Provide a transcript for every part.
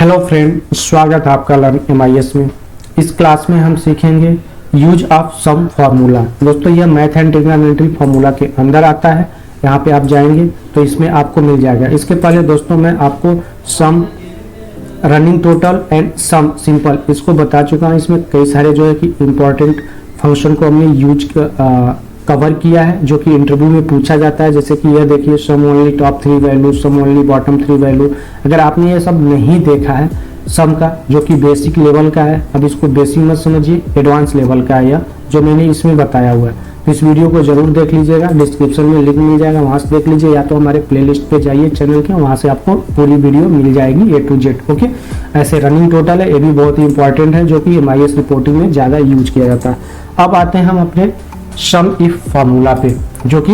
Hello friend, स्वागत है आपका लर्न MIS में। इस क्लास में हम सीखेंगे यूज ऑफ सम फार्मूला। दोस्तों यह मैथ एंड ट्रिग्नोमेट्री फार्मूला के अंदर आता है। यहाँ पे आप जाएंगे तो इसमें आपको मिल जाएगा। इसके पहले दोस्तों मैं आपको sum, running total and sum simple इसको बता चुका हूँ। इसमें कई सारे जो है कि इम्पोर्टेंट फंक्शन को हमने यूज कवर किया है जो कि इंटरव्यू में पूछा जाता है। जैसे कि यह देखिए, sum only top 3 value, sum only bottom 3 value. अगर आपने ये सब नहीं देखा है सम का, जो कि बेसिक लेवल का है, अब इसको बेसिक मत समझिए, एडवांस लेवल का है यह जो मैंने इसमें बताया हुआ है। तो इस वीडियो को जरूर देख लीजिएगा, डिस्क्रिप्शन में लिंक मिल जाएगा, वहां से देख लीजिए, या तो हमारे प्लेलिस्ट पे जाइए चैनल के, वहां से आपको पूरी वीडियो मिल जाएगी A to Z। ओके, ऐसे रनिंग टोटल है, ये भी बहुत ही इंपॉर्टेंट है जो कि MIS रिपोर्टिंग में ज़्यादा यूज किया जाता है। अब आते हैं हम अपने सम इफ फार्मूला पे, जो कि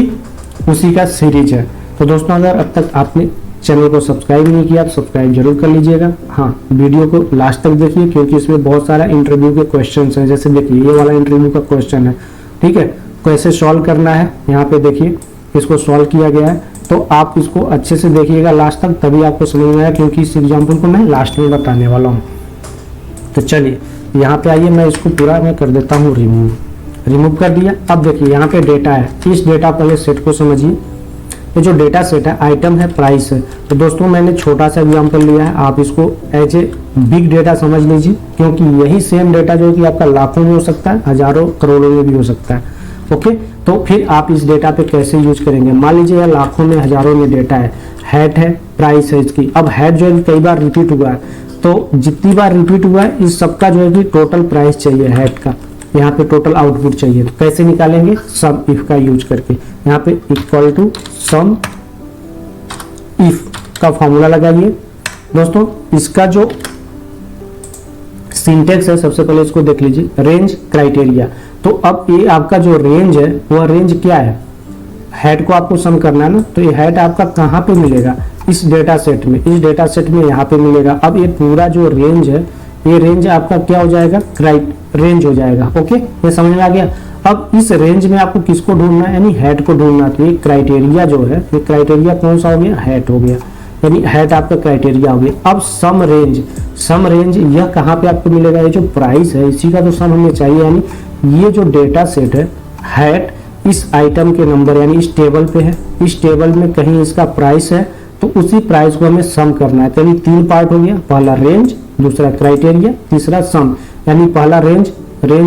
उसी का सीरीज है। तो दोस्तों अगर अब तक आपने चैनल को सब्सक्राइब नहीं किया तो सब्सक्राइब जरूर कर लीजिएगा। हाँ, वीडियो को लास्ट तक देखिए क्योंकि इसमें बहुत सारा इंटरव्यू के क्वेश्चन हैं। जैसे देखिए ये वाला इंटरव्यू का क्वेश्चन है, ठीक है, कैसे सॉल्व करना है। यहाँ पे देखिए इसको सॉल्व किया गया है, तो आप इसको अच्छे से देखिएगा लास्ट तक, तभी आपको समझ में आएगा, क्योंकि इस एग्जाम्पल को मैं लास्ट में बताने वाला हूँ। तो चलिए यहाँ पे आइए, मैं इसको पूरा मैं कर देता हूँ रिमूव कर दिया। अब देखिए यहाँ पे डेटा है, इस डेटा पहले सेट को समझिए। ये जो डेटा सेट है, आइटम है, प्राइस है। तो दोस्तों मैंने छोटा सा एग्जांपल लिया है, आप इसको एज ए बिग डेटा समझ लीजिए, क्योंकि यही सेम डेटा जो कि आपका लाखों में हो सकता है, हजारों करोड़ों में भी हो सकता है। ओके, तो फिर आप इस डेटा पे कैसे यूज करेंगे। मान लीजिए यह लाखों में हजारों में डेटा है, हेड है, प्राइस है इसकी। अब हेड जो है कई बार रिपीट हुआ है, तो जितनी बार रिपीट हुआ है इस सबका जो है कि टोटल प्राइस चाहिए हेड का, यहाँ पे टोटल आउटपुट चाहिए। तो कैसे निकालेंगे, सम इफ का यूज करके। यहाँ पे इक्वल टू सम इफ का फॉर्मूला लगाइए। दोस्तों इसका जो सिंटेक्स है, सबसे पहले इसको देख लीजिए, रेंज क्राइटेरिया। तो अब ये आपका जो रेंज है वह रेंज क्या है, हेड को आपको सम करना है ना, तो ये हेड आपका कहाँ पे मिलेगा, इस डेटा सेट में, इस डेटा सेट में यहाँ पे मिलेगा। अब ये पूरा जो रेंज है, ये रेंज आपका क्या हो जाएगा, रेंज हो जाएगा। ओके, ये समझ में आ गया। अब इस रेंज में आपको किसको ढूंढना है, यानी हेड को ढूंढना। तो ये क्राइटेरिया जो है, ये क्राइटेरिया कौन सा हो गया, हेड हो गया, यानी हेड आपका क्राइटेरिया हो गया। अब सम रेंज यह कहाँ पे आपको मिलेगा, ये जो प्राइस है इसी का तो सम हमें चाहिए। यानी ये जो डेटा सेट है, हेड इस आइटम के नंबर यानी इस टेबल पे है, इस टेबल में कहीं इसका प्राइस है, तो उसी प्राइस को हमें सम करना है। तो यानी 3 पार्ट हो गया, पहला रेंज, दूसरा क्राइटेरिया, तीसरा सम। यानी पहला रेंज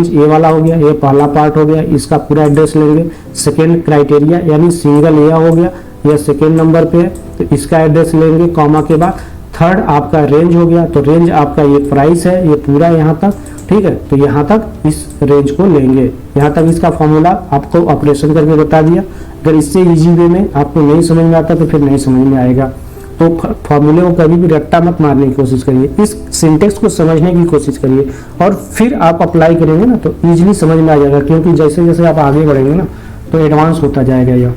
ये वाला हो गया, ये पहला पार्ट हो गया, इसका पूरा एड्रेस लेंगे। सेकेंड क्राइटेरिया यानी सिंगल ये हो गया, यह सेकेंड नंबर पे है, तो इसका एड्रेस लेंगे कॉमा के बाद। थर्ड आपका रेंज हो गया, तो रेंज आपका ये प्राइस है, ये पूरा यहाँ तक, ठीक है। तो यहाँ तक इस रेंज को लेंगे, यहाँ तक इसका फॉर्मूला आपको ऑपरेशन करके बता दिया। अगर इससे इजी वे में आपको नहीं समझ में आता तो फिर नहीं समझ में आएगा। तो फॉर्मूले को कभी भी रट्टा मत मारने की कोशिश करिए, इस सिंटेक्स को समझने की कोशिश करिए, और फिर आप अप्लाई करेंगे ना तो इजीली समझ में आ जाएगा। क्योंकि जैसे जैसे आप आगे बढ़ेंगे ना तो एडवांस होता जाएगा, यह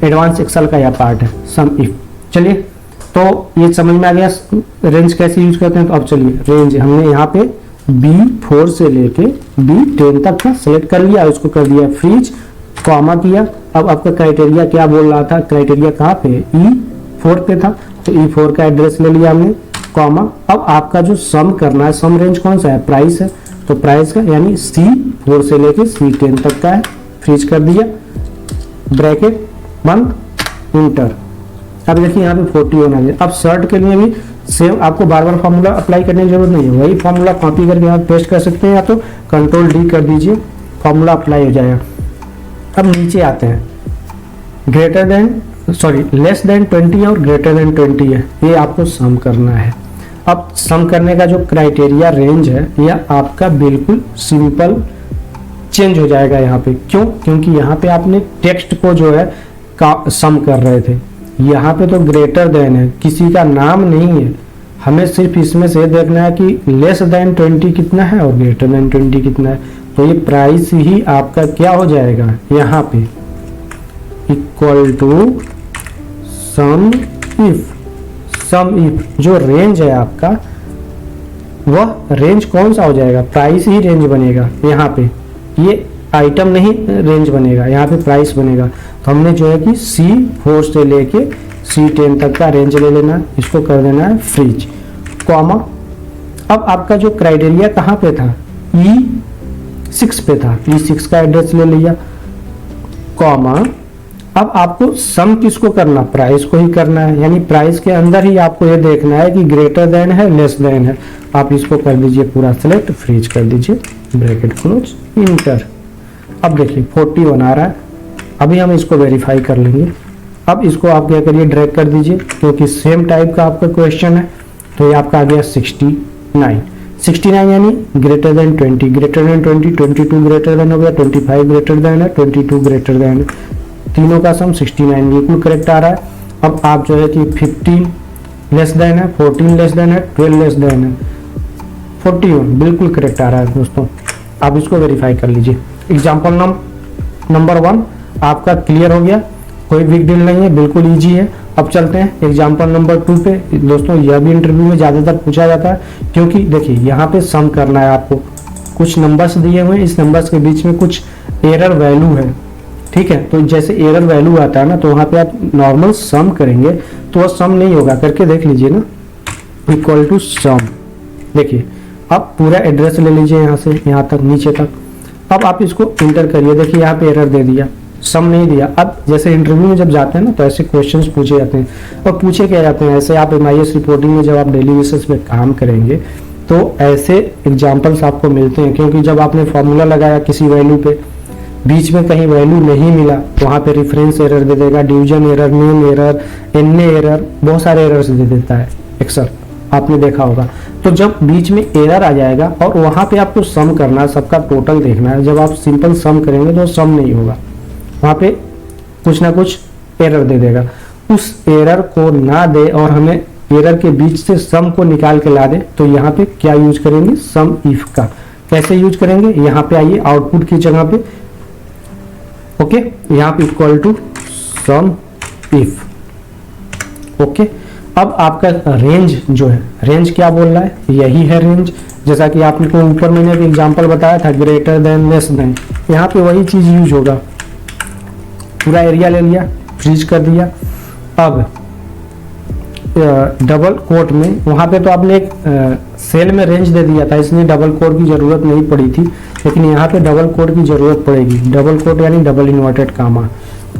एडवांस एक्सेल का यह पार्ट है सम इफ। चलिए, तो ये समझ में आ गया रेंज कैसे यूज करते हैं। तो अब चलिए, रेंज हमने यहाँ पे B4 से लेके B10 तक का सिलेक्ट कर लिया, उसको कर दिया फ्रीज, कॉमा किया। अब आपका क्राइटेरिया क्या बोल रहा था, क्राइटेरिया कहाँ पे, E4 पे था, तो E4 का एड्रेस ले लिया हमने, कॉमा। अब आपका जो सम करना है, सम रेंज कौन सा है, प्राइस है, तो प्राइस का यानी C4 से लेके C10 तक का है, फ्रीज कर दिया, ब्रैकेट बंद, इंटर। अब देखिए यहाँ पे 40 होना चाहिए। अब शर्ट के लिए भी सेम, आपको बार बार फॉर्मूला अप्लाई करने की जरूरत नहीं है, वही फॉर्मूला कॉपी करके आप पेस्ट कर सकते हैं, या तो Ctrl+D कर दीजिए, फॉर्मूला अप्लाई हो जाएगा। अब नीचे आते हैं, लेस देन 20 और ग्रेटर देन 20 है, ये आपको सम करना है। अब सम करने का जो क्राइटेरिया रेंज है, यह आपका बिल्कुल सिंपल चेंज हो जाएगा यहाँ पे। क्यों, क्योंकि यहाँ पे आपने टेक्स्ट को जो है सम कर रहे थे, यहाँ पे तो ग्रेटर देन है, किसी का नाम नहीं है, हमें सिर्फ इसमें से देखना है कि लेस देन 20 कितना है और ग्रेटर देन 20 कितना है। तो ये प्राइस ही आपका क्या हो जाएगा, यहाँ पे इक्वल टू सम इफ जो रेंज है आपका, वह रेंज कौन सा हो जाएगा, प्राइस ही रेंज बनेगा। यहाँ पे ये आइटम नहीं रेंज बनेगा, यहाँ पे प्राइस बनेगा। तो हमने जो है कि C4 से लेके C10 तक का रेंज ले लेना, इसको कर देना है फ्रीज, कॉमा, अब आपका जो क्राइटेरिया कहाँ पे था, E6 पे था, E6 का एड्रेस ले लिया, कॉमा, अब आपको सम किसको करना, प्राइस को ही करना है, यानी प्राइस के अंदर ही आपको ये देखना है कि ग्रेटर देन है लेस देन है। आप इसको कर दीजिए पूरा सेलेक्ट, फ्रीज कर दीजिए, ब्रैकेट क्लोज, इंटर। अब देखिए 41 आ रहा है, अभी हम इसको वेरीफाई कर लेंगे। अब इसको आप क्या करिए, ड्रैग कर दीजिए, क्योंकि सेम टाइप का आपका क्वेश्चन है। तो ये आपका आ गया 69 यानी greater than 20, greater than 20, 22 greater than हो गया, 25 ग्रेटर देन है, 22 ग्रेटर देन, तीनों का सम 69 बिल्कुल करेक्ट आ रहा है। अब आप जो है कि 15 लेस देन है, 14 लेस देन है, 12 लेस देन है, 41 बिल्कुल करेक्ट आ रहा है दोस्तों। आप इसको वेरीफाई कर लीजिए। एग्जाम्पल नंबर 1 आपका क्लियर हो गया, कोई बिग डील नहीं है, बिल्कुल इजी है। अब चलते हैं एग्जाम्पल नंबर 2 पे। दोस्तों यह भी इंटरव्यू में ज़्यादातर पूछा जाता है, क्योंकि देखिए यहाँ पे सम करना है आपको, कुछ नंबर्स दिए हुए हैं, इस नंबर्स के बीच में कुछ एरर वैल्यू है, ठीक है। तो जैसे एरर वैल्यू आता है ना, तो वहाँ पे आप नॉर्मल सम करेंगे तो वह सम नहीं होगा, करके देख लीजिए ना, इक्वल टू सम। देखिए अब पूरा एड्रेस ले लीजिए यहाँ से यहाँ तक, नीचे तक। अब आप इसको इंटर करिए, देखिए यहाँ पे एरर दे दिया, सम नहीं दिया। अब जैसे इंटरव्यू में जब जाते हैं ना, तो ऐसे क्वेश्चंस पूछे जाते हैं, और पूछे क्या जाते हैं ऐसे। आप MIS रिपोर्टिंग में जब आप डेली बेसिस पे काम करेंगे तो ऐसे एग्जाम्पल्स आपको मिलते हैं, क्योंकि जब आपने फॉर्मूला लगाया किसी वैल्यू पे, बीच में कहीं वैल्यू नहीं मिला, वहाँ पे रेफरेंस एरर दे देगा, division error, name error, an error, बहुत सारे एरर्स दे देता है एक्सेल, आपने देखा होगा। तो जब बीच में एरर आ जाएगा और वहाँ पे आपको सम करना है, सबका टोटल देखना है, जब आप सिंपल सम करेंगे तो सम नहीं होगा, वहाँ पे कुछ ना कुछ एरर दे देगा। उस एरर को ना दे और हमें एरर के बीच से सम को निकाल के ला दे, तो यहाँ पे क्या यूज करेंगे, सम इफ का। कैसे यूज करेंगे, यहाँ पे आइए, आउटपुट की जगह पे, ओके, यहाँ पे equal to sum if, okay. अब आपका रेंज जो है, रेंज क्या बोल रहा है, यही है रेंज, जैसा कि आपने को ऊपर मैंने एक एग्जांपल बताया था, ग्रेटर देन लेस देन, यहाँ पे वही चीज यूज होगा। पूरा एरिया ले लिया, फ्रीज कर दिया। अब डबल कोट में, वहाँ पे तो आपने एक सेल में रेंज दे दिया था, इसलिए डबल कोट की जरूरत नहीं पड़ी थी, लेकिन यहाँ पे डबल कोट की जरूरत पड़ेगी। डबल कोट यानी double inverted comma,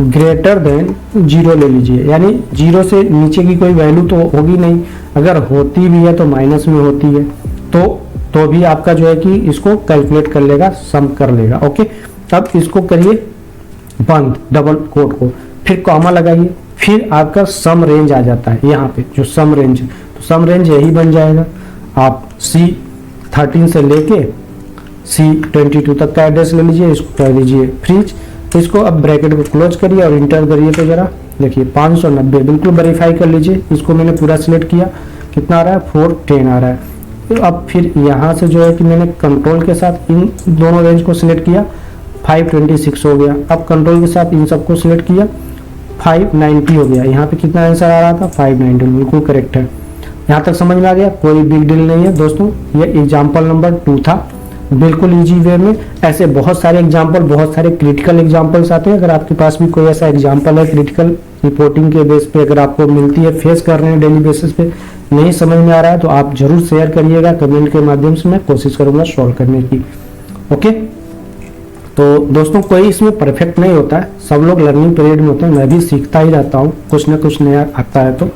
greater than 0 ले लीजिए, यानी 0 से नीचे की कोई वैल्यू तो होगी नहीं, अगर होती भी है तो माइनस में होती है, तो भी आपका जो है कि इसको कैलकुलेट कर लेगा, सम कर लेगा, ओके। तब इसको करिए बंद, डबल कोट को, फिर कॉमा लगाइए, फिर आपका सम रेंज आ जाता है यहाँ पे, जो सम रेंज, तो सम रेंज यही बन जाएगा। आप C13 से लेके C22 तक का एड्रेस ले लीजिए, इसको कर दीजिए फ्रीज, इसको अब ब्रैकेट को क्लोज करिए और इंटर करिए। तो जरा देखिए 590 बिल्कुल वेरीफाई कर लीजिए। इसको मैंने पूरा सिलेक्ट किया, कितना आ रहा है, 410 आ रहा है। तो अब फिर यहाँ से जो है कि मैंने कंट्रोल के साथ इन दोनों रेंज को सिलेक्ट किया, 526 हो गया। अब कंट्रोल के साथ इन सबको सिलेक्ट किया, 590 हो गया। यहाँ पे कितना आंसर आ रहा था, 590, बिल्कुल करेक्ट है। यहाँ तक समझ में आ गया, कोई बिग डील नहीं है दोस्तों। ये एग्जाम्पल नंबर 2 था, बिल्कुल इजी वे में। ऐसे बहुत सारे एग्जाम्पल, बहुत सारे क्रिटिकल एग्जाम्पल्स आते हैं। अगर आपके पास भी कोई ऐसा एग्जाम्पल है क्रिटिकल रिपोर्टिंग के बेस पे, अगर आपको मिलती है, फेस कर रहे हैं डेली बेसिस पे, नहीं समझ में आ रहा है, तो आप जरूर शेयर करिएगा कमेंट के माध्यम से, मैं कोशिश करूंगा सॉल्व करने की, ओके। तो दोस्तों कोई इसमें परफेक्ट नहीं होता है, सब लोग लर्निंग पीरियड में होते हैं, मैं भी सीखता ही रहता हूँ, कुछ ना कुछ नया आता है। तो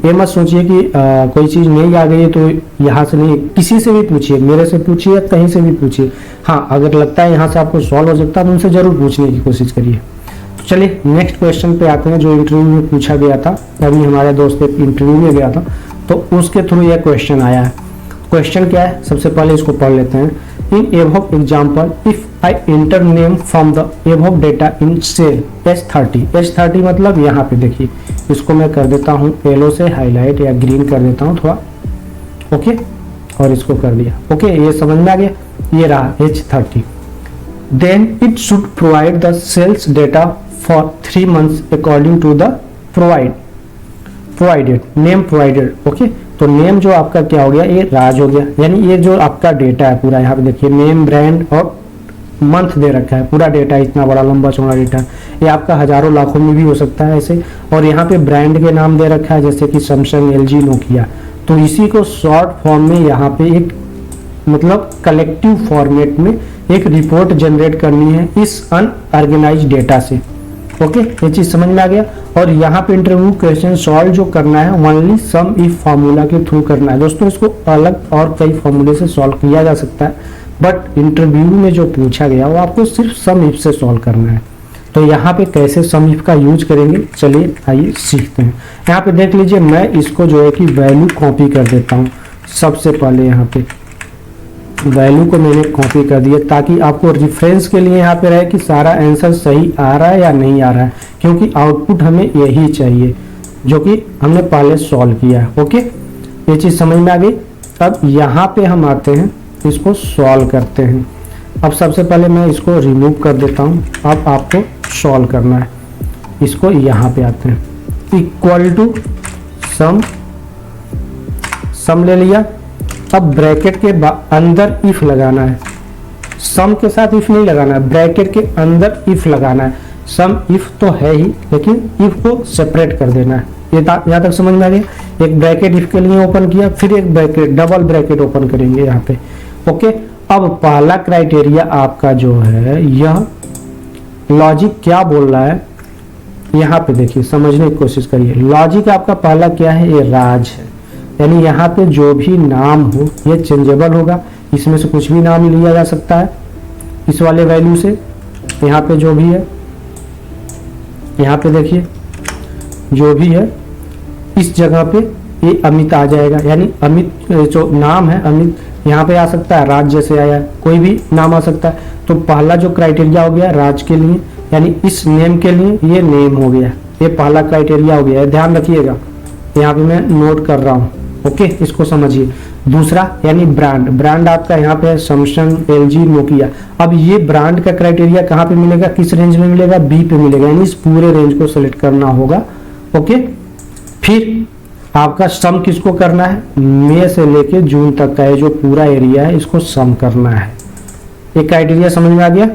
ये मत सोचिए कि कोई चीज़ नहीं आ गई है तो यहाँ से नहीं, किसी से भी पूछिए, मेरे से पूछिए, कहीं से भी पूछिए। हाँ, अगर लगता है यहाँ से आपको सॉल्व हो सकता है तो उनसे जरूर पूछने की कोशिश करिए। तो चलिए नेक्स्ट क्वेश्चन पे आते हैं, जो इंटरव्यू में पूछा गया था। अभी हमारे दोस्त एक इंटरव्यू में गया था, तो उसके थ्रू यह क्वेश्चन आया है। क्वेश्चन क्या है, सबसे पहले इसको पढ़ लेते हैं। In above example, if I enter name from the above data in cell H30 मतलब यहाँ पे देखिए, इसको मैं कर देता हूँ येलो से हाईलाइट या ग्रीन कर देता हूँ थोड़ा, ओके, और इसको कर दिया, ओके। ये समझ में आ गया, ये रहा H30। Then it should provide the sales data for 3 months according to the provided name provided, okay. तो नेम जो आपका क्या हो गया, ये राज हो गया, यानी ये जो आपका डेटा है पूरा, यहाँ पे देखिए नेम, ब्रांड और मंथ दे रखा है, पूरा डेटा, इतना बड़ा लंबा चौड़ा डेटा। ये आपका हजारों लाखों में भी हो सकता है ऐसे। और यहाँ पे ब्रांड के नाम दे रखा है, जैसे कि सैमसंग, LG, नोकिया। तो इसी को शॉर्ट फॉर्म में यहाँ पे एक मतलब कलेक्टिव फॉर्मेट में एक रिपोर्ट जनरेट करनी है इस अनऑर्गेनाइज्ड डेटा से। ओके, ये चीज समझ में आ गया। और यहाँ पे इंटरव्यू क्वेश्चन सॉल्व जो करना है ओनली सम इफ फार्मूला के थ्रू करना है। दोस्तों इसको अलग और कई फार्मूले से सॉल्व किया जा सकता है, बट इंटरव्यू में जो पूछा गया वो आपको सिर्फ सम इफ से सॉल्व करना है। तो यहाँ पे कैसे सम इफ का यूज करेंगे, चलिए आइए सीखते हैं। यहाँ पे देख लीजिए, मैं इसको जो है कि वैल्यू कॉपी कर देता हूँ। सबसे पहले यहाँ पे वैल्यू को मैंने कॉपी कर दिया ताकि आपको रेफरेंस के लिए यहाँ पे रहे कि सारा आंसर सही आ रहा है या नहीं आ रहा है, क्योंकि आउटपुट हमें यही चाहिए जो कि हमने पहले सॉल्व किया है। ओके, ये चीज समझ में आ गई। अब यहाँ पे हम आते हैं, इसको सॉल्व करते हैं। अब सबसे पहले मैं इसको रिमूव कर देता हूँ। अब आपको सॉल्व करना है। इसको यहाँ पे आते हैं, इक्वल टू सम ले लिया। अब ब्रैकेट के अंदर इफ लगाना है, सम के साथ इफ नहीं लगाना है, ब्रैकेट के अंदर इफ लगाना है। सम इफ तो है ही, लेकिन इफ को सेपरेट कर देना है। ये यहाँ तक समझ में आ गया। एक ब्रैकेट इफ के लिए ओपन किया, फिर एक ब्रैकेट डबल ब्रैकेट ओपन करेंगे यहाँ पे। ओके, अब पहला क्राइटेरिया आपका जो है, यह लॉजिक क्या बोल रहा है यहाँ पे देखिए, समझने की कोशिश करिए। लॉजिक आपका पहला क्या है, ये राज है, यानी यहाँ पे जो भी नाम हो ये चेंजेबल होगा। इसमें से कुछ भी नाम लिया जा सकता है इस वाले वैल्यू से। यहाँ पे जो भी है, यहाँ पे देखिए जो भी है इस जगह पे ये अमित आ जाएगा, यानी अमित जो नाम है अमित यहाँ पे आ सकता है, राज जैसे आया कोई भी नाम आ सकता है। तो पहला जो क्राइटेरिया हो गया राज के लिए, यानी इस नेम के लिए ये नेम हो गया, ये पहला क्राइटेरिया हो गया। ध्यान रखिएगा, यहाँ पे मैं नोट कर रहा हूँ। ओके, इसको समझिए। दूसरा यानी ब्रांड, ब्रांड आपका यहाँ पे सैमसंग, एलजी, नोकिया। अब ये ब्रांड का क्राइटेरिया कहाँ पे मिलेगा, किस रेंज में मिलेगा, बी पे मिलेगा, यानी इस पूरे रेंज को सिलेक्ट करना होगा। ओके, फिर आपका सम किसको करना है, मई से लेके जून तक का है जो पूरा एरिया है, इसको सम करना है। एक क्राइटेरिया समझ में आ गया।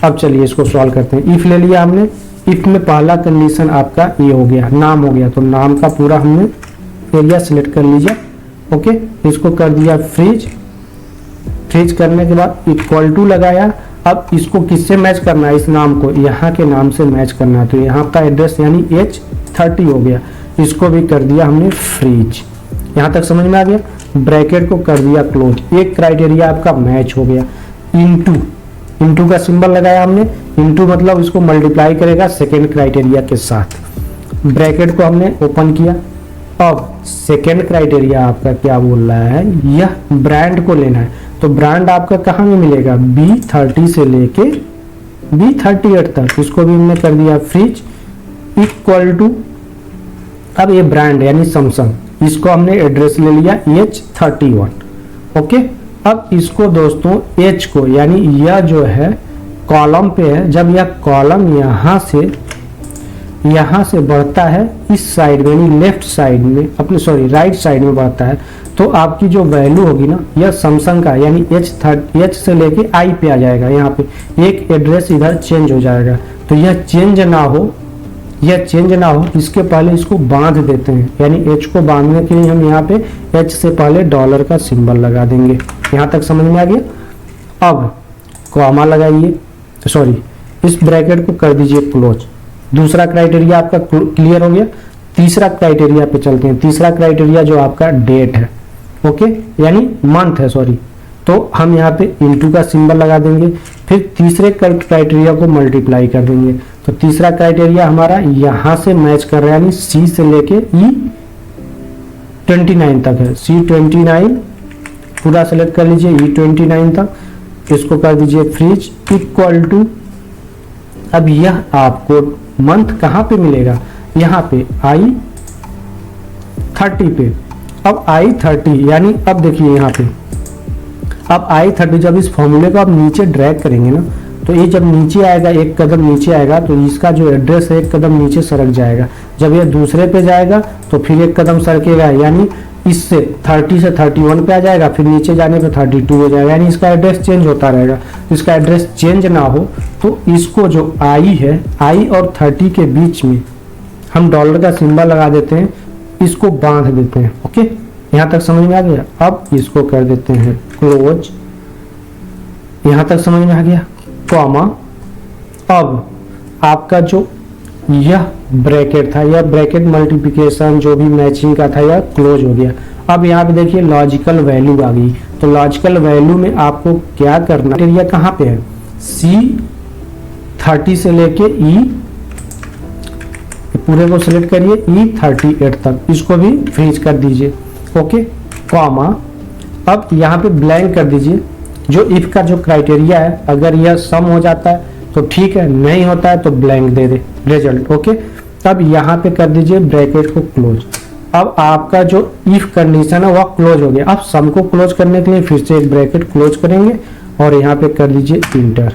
अब चलिए इसको सॉल्व करते हैं। इफ ले लिया हमने, इफ में पहला कंडीशन आपका ये हो गया, नाम हो गया, तो नाम का पूरा हमने एरिया सिलेक्ट कर लीजिए। ओके, इसको कर दिया फ्रीज। फ्रीज करने के बाद इक्वल टू लगाया। अब इसको किससे मैच करना है, इस नाम को यहाँ के नाम से मैच करना है। तो यहाँ का एड्रेस यानी H30 हो गया, इसको भी कर दिया हमने फ्रीज। यहाँ तक समझ में आ गया। ब्रैकेट को कर दिया क्लोज। एक क्राइटेरिया आपका मैच हो गया। इंटू का सिंबल लगाया हमने। इंटू मतलब इसको मल्टीप्लाई करेगा सेकेंड क्राइटेरिया के साथ। ब्रैकेट को हमने ओपन किया। अब सेकेंड क्राइटेरिया आपका क्या बोल रहा है, यह ब्रांड को लेना है। तो ब्रांड आपका कहाँ में मिलेगा, B30 से लेके B38 तक। इसको भी हमने कर दिया फ्रीज इक्वल टू। अब ये ब्रांड यानी सैमसंग, इसको हमने एड्रेस ले लिया H31। ओके, अब इसको दोस्तों H को यानी यह जो है कॉलम पे है, जब यह कॉलम यहाँ से बढ़ता है इस साइड में यानी लेफ्ट साइड में, अपने सॉरी राइट साइड में बढ़ता है, तो आपकी जो वैल्यू होगी ना, यह सैमसंग का यानी H से लेके I पे आ जाएगा। यहाँ पे एक एड्रेस इधर चेंज हो जाएगा। तो यह चेंज ना हो, इसके पहले इसको बांध देते हैं, यानी H को बांधने के लिए हम यहाँ पे H से पहले डॉलर का सिंबल लगा देंगे। यहाँ तक समझ में आ गया। अब कॉमा लगाइए, सॉरी इस ब्रैकेट को कर दीजिए क्लोज। दूसरा क्राइटेरिया आपका क्लियर हो गया। तीसरा क्राइटेरिया पे चलते हैं। तीसरा क्राइटेरिया जो आपका डेट है, ओके, यानी मंथ है, सॉरी। तो हम यहाँ पे इंटू का सिंबल लगा देंगे, फिर तीसरे क्राइटेरिया को मल्टीप्लाई कर देंगे। तो तीसरा क्राइटेरिया हमारा यहाँ से मैच कर रहा है, यानी C से लेके E29 तक है। C29 पूरा सेलेक्ट कर लीजिए, E29 तक। इसको कर दीजिए फ्रीज इक्वल टू। अब यह आपको मंथ कहाँ पे मिलेगा, यहाँ पे I30 पे। अब I30 यानी अब देखिए यहाँ पे, अब I30 जब इस फॉर्मूले को आप नीचे ड्रैग करेंगे ना, तो ये जब नीचे आएगा, एक कदम नीचे आएगा, तो इसका जो एड्रेस है एक कदम नीचे सरक जाएगा। जब ये दूसरे पे जाएगा तो फिर एक कदम सरकेगा, यानी इससे 30 से 31 पे आ जाएगा, फिर नीचे जाने पे 32 हो जाएगा, यानी इसका एड्रेस चेंज होता रहेगा। इसका एड्रेस चेंज ना हो तो इसको जो I है, I और 30 के बीच में हम डॉलर का सिंबल लगा देते हैं, इसको बांध देते हैं। ओके, यहाँ तक समझ में आ गया। अब इसको कर देते हैं क्लोज, यहाँ तक समझ में आ गया, कॉमा। अब आपका जो यह ब्रैकेट था, यह ब्रैकेट मल्टीप्लिकेशन जो भी मैचिंग का था, यह क्लोज हो गया। अब यहाँ पे देखिए लॉजिकल वैल्यू आ गई। तो लॉजिकल वैल्यू में आपको क्या करना, एरिया कहाँ पे है, C30 से लेके E पूरे को सिलेक्ट करिए, E38 तक, इसको भी फ्रीज कर दीजिए। Okay, comma. अब यहाँ पे ब्लैंक कर दीजिए। जो इफ का जो क्राइटेरिया है, अगर यह सम हो जाता है तो ठीक है, नहीं होता है तो ब्लैंक दे दे रिजल्ट। ओके, तब यहाँ पे कर दीजिए ब्रैकेट को क्लोज। अब आपका जो इफ कंडीशन है वह क्लोज हो गया। अब सम को क्लोज करने के लिए फिर से एक ब्रैकेट क्लोज करेंगे और यहाँ पे कर दीजिए इंटर।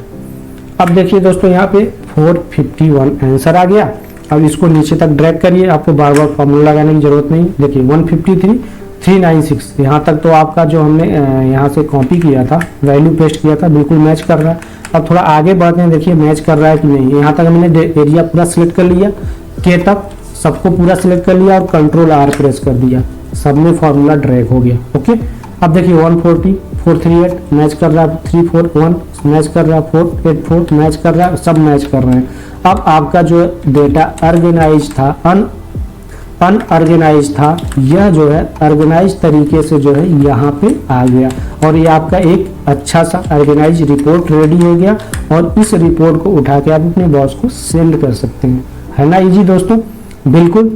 अब देखिए दोस्तों, यहाँ पे 451 आंसर आ गया। अब इसको नीचे तक ड्रैग करिए, आपको बार बार फॉर्मूला लगाने की जरूरत नहीं। देखिए 153 396 यहाँ तक तो आपका जो हमने यहाँ से कॉपी किया था, वैल्यू पेस्ट किया था, बिल्कुल मैच कर रहा है। अब थोड़ा आगे बढ़ते हैं, देखिए मैच कर रहा है कि नहीं। यहाँ तक हमने एरिया पूरा सिलेक्ट कर लिया, के तक सबको पूरा सिलेक्ट कर लिया और कंट्रोल R प्रेस कर दिया, सब में फॉर्मूला ड्रैग हो गया। ओके, अब देखिए 140 438 मैच कर रहा है, 341 मैच कर रहा है, 484 मैच कर रहा है, सब मैच कर रहे हैं। अब आपका जो डेटा ऑर्गेनाइज था, अनऑर्गेनाइज था, यह जो है ऑर्गेनाइज तरीके से जो है यहाँ पे आ गया और ये आपका एक अच्छा सा ऑर्गेनाइज रिपोर्ट रेडी हो गया। और इस रिपोर्ट को उठा के आप अपने बॉस को सेंड कर सकते हैं। है ना इजी दोस्तों, बिल्कुल।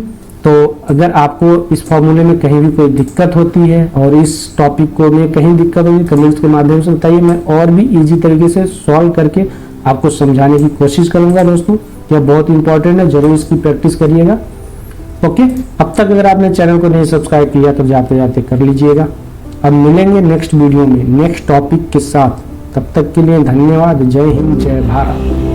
तो अगर आपको इस फॉर्मूले में कहीं भी कोई दिक्कत होती है और इस टॉपिक को में कहीं दिक्कत होगी, कमेंट्स के माध्यम से बताइए, मैं और भी इजी तरीके से सॉल्व करके आपको समझाने की कोशिश करूंगा। दोस्तों यह बहुत इंपॉर्टेंट है, जरूर इसकी प्रैक्टिस करिएगा। ओके, अब तक अगर आपने चैनल को नहीं सब्सक्राइब किया तो जाते जाते कर लीजिएगा। अब मिलेंगे नेक्स्ट वीडियो में नेक्स्ट टॉपिक के साथ, तब तक के लिए धन्यवाद। जय हिंद, जय भारत।